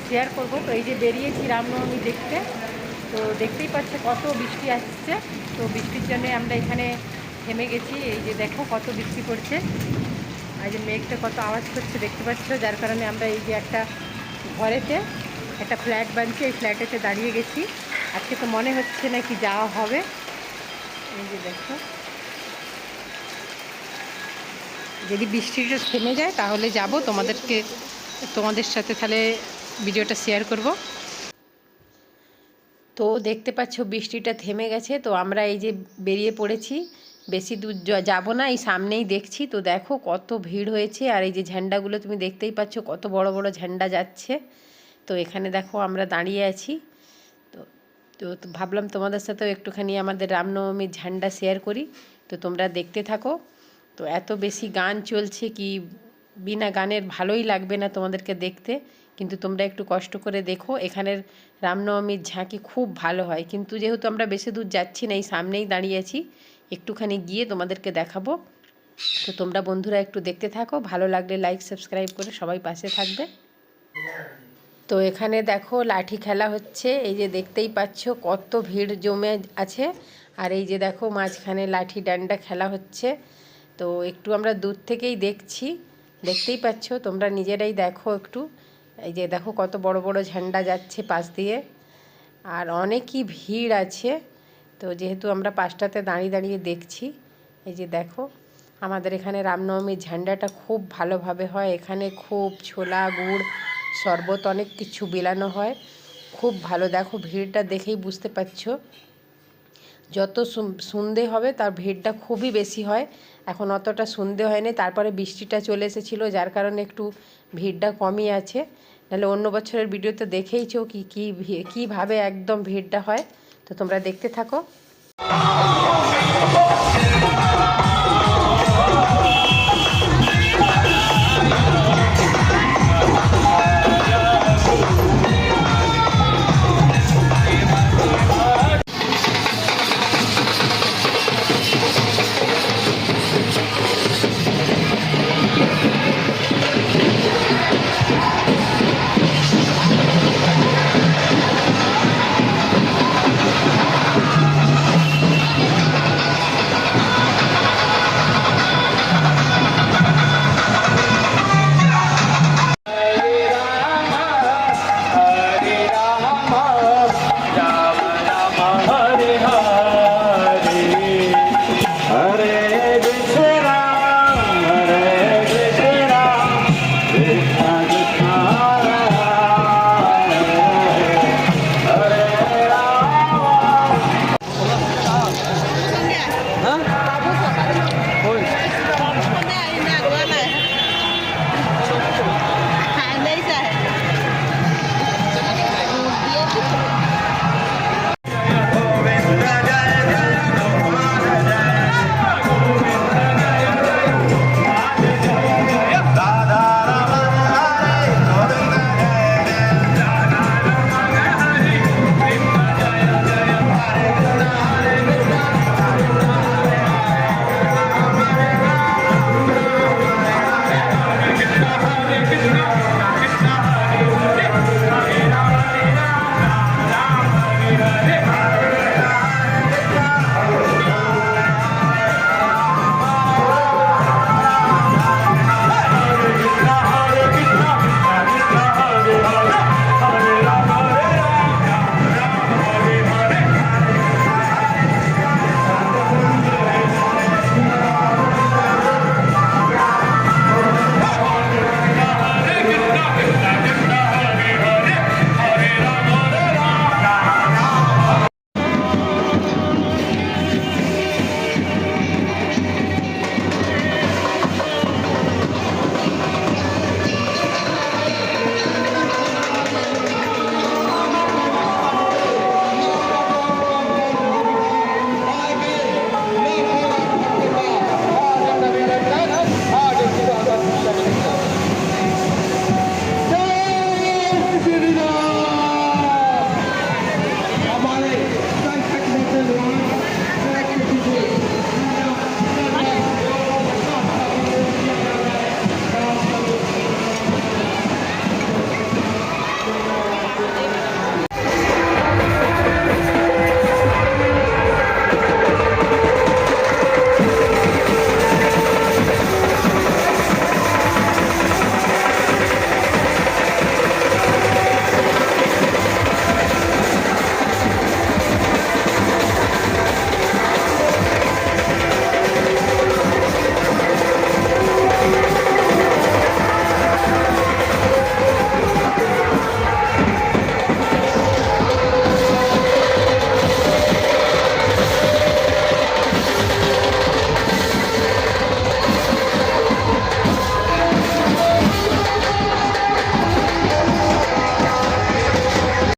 Share করব। তো এই যে বেরিয়েছি রামনবমী দেখতে, তো দেখতেই পাচ্ছ কত বৃষ্টি আসছে। তো বৃষ্টির জন্য আমরা এখানে থেমে গেছি। এই যে দেখো কত বৃষ্টি পড়ছে, আর যে মেঘটা কত আওয়াজ করছে দেখতে পাচ্ছ, যার কারণে আমরা এই যে একটা ঘরেতে একটা ফ্ল্যাট বানছি, এই ফ্ল্যাটেতে দাঁড়িয়ে গেছি। আজকে তো মনে হচ্ছে না কি যাওয়া হবে। এই যে দেখো, যদি বৃষ্টিটা থেমে যায় তাহলে যাব, তোমাদের সাথে তাহলে ভিডিওটা শেয়ার করব। তো দেখতে পাচ্ছ বৃষ্টিটা থেমে গেছে, তো আমরা এই যে বেরিয়ে পড়েছি। বেশি দূর যাব না, এই সামনেই দেখছি। তো দেখো কত ভিড় হয়েছে, আর এই যে ঝান্ডাগুলো তুমি দেখতেই পাচ্ছ কত বড় বড় ঝান্ডা যাচ্ছে। তো এখানে দেখো আমরা দাঁড়িয়ে আছি। তো তো ভাবলাম তোমাদের সাথেও একটুখানি আমাদের রামনবমীর ঝান্ডা শেয়ার করি। তো তোমরা দেখতে থাকো। তো এত বেশি গান চলছে কি বিনা গানের ভালোই লাগবে না তোমাদেরকে দেখতে, কিন্তু তোমরা একটু কষ্ট করে দেখো। এখানের রামনবমীর ঝাঁকি খুব ভালো হয়, কিন্তু যেহেতু আমরা বেশি দূর যাচ্ছি না, এই সামনেই দাঁড়িয়ে আছি, একটুখানি গিয়ে তোমাদেরকে দেখাবো। তো তোমরা বন্ধুরা একটু দেখতে থাকো, ভালো লাগলে লাইক সাবস্ক্রাইব করে সবাই পাশে থাকবে। তো এখানে দেখো লাঠি খেলা হচ্ছে, এই যে দেখতেই পাচ্ছ কত ভিড় জমে আছে। আর এই যে দেখো মাঝখানে লাঠি ডান্ডা খেলা হচ্ছে। তো একটু আমরা দূর থেকেই দেখছি, দেখতেই পাচ্ছ, তোমরা নিজেরাই দেখো একটু। এই যে দেখো কত বড় বড় ঝান্ডা যাচ্ছে পাশ দিয়ে, আর অনেকই ভিড় আছে। তো যেহেতু আমরা পাশটাতে দাঁড়িয়ে দাঁড়িয়ে দেখছি, এই যে দেখো আমাদের এখানে রামনবমীর ঝান্ডাটা খুব ভালোভাবে হয়। এখানে খুব ছোলা গুড় শরবত অনেক কিছু বিলানো হয়, খুব ভালো। দেখো ভিড়টা দেখেই বুঝতে পারছো, যত সন্ধে হবে তার ভিড়টা খুবই বেশি হয়। এখন অতটা সন্ধে হয়নি, তারপরে বৃষ্টিটা চলে এসেছিলো, যার কারণে একটু ভিড়টা কমই আছে। নাহলে অন্য বছরের ভিডিওতে দেখেইছো কীভাবে একদম ভিড়টা হয়। তো তোমরা দেখতে থাকো।